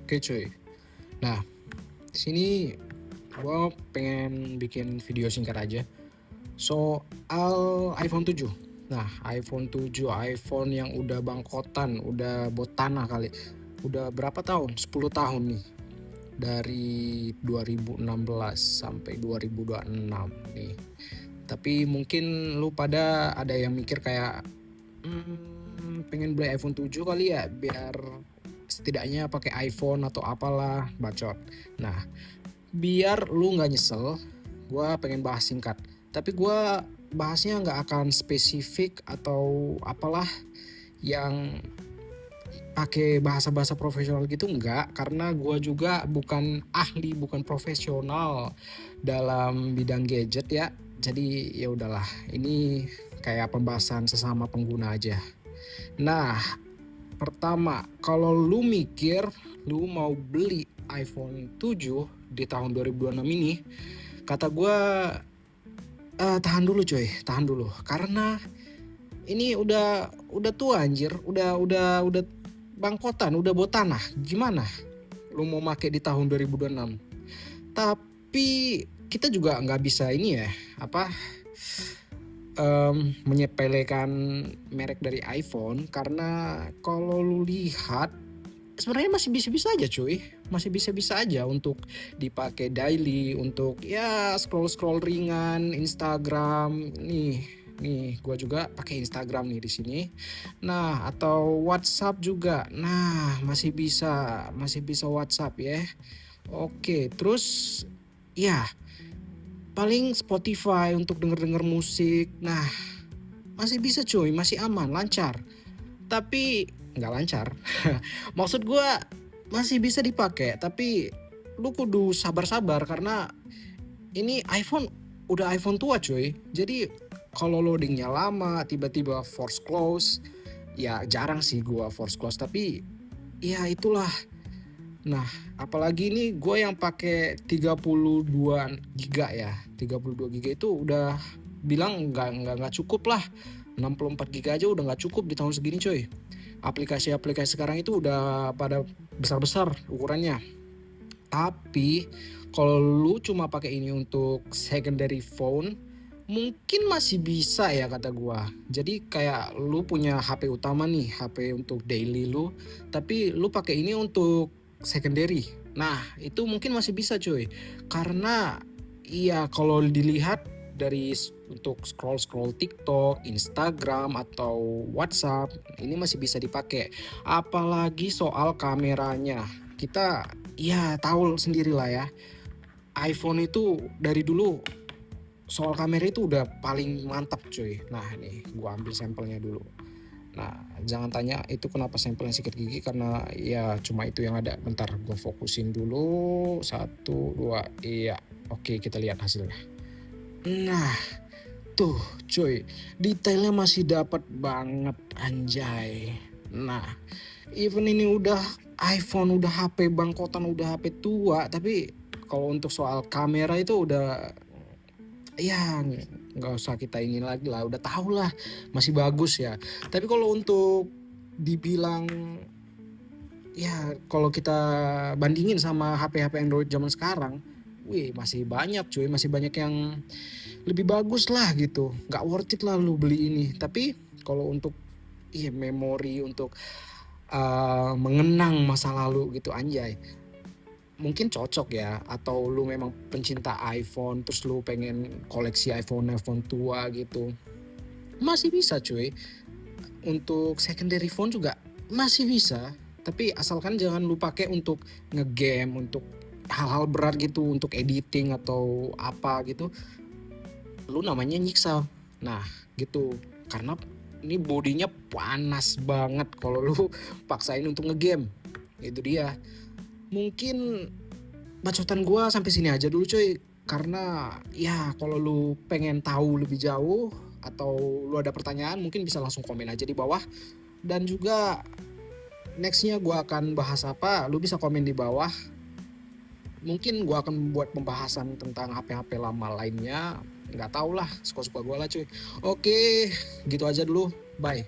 Oke cuy. Nah, di sini gua pengen bikin video singkat aja soal iPhone 7. Nah, iPhone 7, iPhone yang udah bangkotan, udah botanah kali. Udah berapa tahun? 10 tahun nih. Dari 2016 sampai 2026 nih. Tapi mungkin lu pada ada yang mikir kayak pengen beli iPhone 7 kali ya biar setidaknya pakai iPhone atau apalah, bacot. Nah, biar lu nggak nyesel, gue pengen bahas singkat. Tapi gue bahasnya nggak akan spesifik atau apalah yang pakai bahasa-bahasa profesional gitu, enggak, karena gue juga bukan ahli, bukan profesional dalam bidang gadget ya. Jadi ya udahlah, ini kayak pembahasan sesama pengguna aja. Nah, pertama, kalau lu mikir lu mau beli iPhone 7 di tahun 2026 ini, kata gue tahan dulu coy, tahan dulu. Karena ini udah tua anjir, udah bangkotan, udah botanah. Gimana lu mau make di tahun 2026? Tapi kita juga nggak bisa ini ya, menyepelekan merek dari iPhone, karena kalau lu lihat sebenarnya masih bisa-bisa aja cuy, masih bisa-bisa aja untuk dipakai daily, untuk ya scroll ringan Instagram nih gue juga pakai Instagram nih di sini. Nah, atau WhatsApp juga, nah masih bisa WhatsApp ya. Oke, terus ya paling Spotify untuk denger musik. Nah, masih bisa cuy, masih aman, lancar. Tapi nggak lancar. Maksud gue masih bisa dipakai, tapi lu kudu sabar-sabar karena ini udah iPhone tua cuy. Jadi kalau loadingnya lama, tiba-tiba force close, ya jarang sih gue force close, tapi ya itulah. Nah, apalagi ini gue yang pakai 32 giga ya. 32 giga itu udah bilang nggak cukup lah. 64 giga aja udah nggak cukup di tahun segini coy. Aplikasi-aplikasi sekarang itu udah pada besar-besar ukurannya. Tapi kalau lu cuma pakai ini untuk secondary phone, mungkin masih bisa ya kata gua. Jadi kayak lu punya HP utama nih, HP untuk daily lu, tapi lu pakai ini untuk secondary. Nah, itu mungkin masih bisa cuy. Karena iya kalau dilihat dari untuk scroll TikTok, Instagram atau WhatsApp, ini masih bisa dipakai. Apalagi soal kameranya. Kita ya tahu sendiri lah ya. iPhone itu dari dulu soal kamera itu udah paling mantap cuy. Nah nih gua ambil sampelnya dulu. Nah jangan tanya itu kenapa sampelnya sikat gigi, karena ya cuma itu yang ada. Bentar gua fokusin dulu. 1, 2, iya. Oke, kita lihat hasilnya. Nah tuh cuy, detailnya masih dapat banget anjay. Nah even ini udah iPhone, udah HP bangkotan, udah HP tua, tapi kalau untuk soal kamera itu udah ya nggak usah kita ingin lagi lah, udah tahu lah masih bagus ya. Tapi kalau untuk dibilang ya kalau kita bandingin sama HP-HP Android zaman sekarang, wih masih banyak cuy, masih banyak yang lebih bagus lah gitu. Nggak worth it lah lu beli ini. Tapi kalau untuk memori, untuk mengenang masa lalu gitu anjay, mungkin cocok ya. Atau lu memang pencinta iPhone terus lu pengen koleksi iPhone tua gitu, masih bisa cuy. Untuk secondary phone juga masih bisa, tapi asalkan jangan lu pakai untuk ngegame, untuk hal-hal berat gitu, untuk editing atau apa gitu, lu namanya nyiksa. Nah gitu, karena ini bodinya panas banget kalau lu paksain untuk ngegame. Itu dia. Mungkin bacotan gua sampai sini aja dulu cuy, karena ya kalau lu pengen tahu lebih jauh atau lu ada pertanyaan mungkin bisa langsung komen aja di bawah. Dan juga nextnya gua akan bahas apa, lu bisa komen di bawah. Mungkin gua akan buat pembahasan tentang HP-HP lama lainnya, nggak tau lah, suka-suka gua lah cuy. Oke, gitu aja dulu, bye.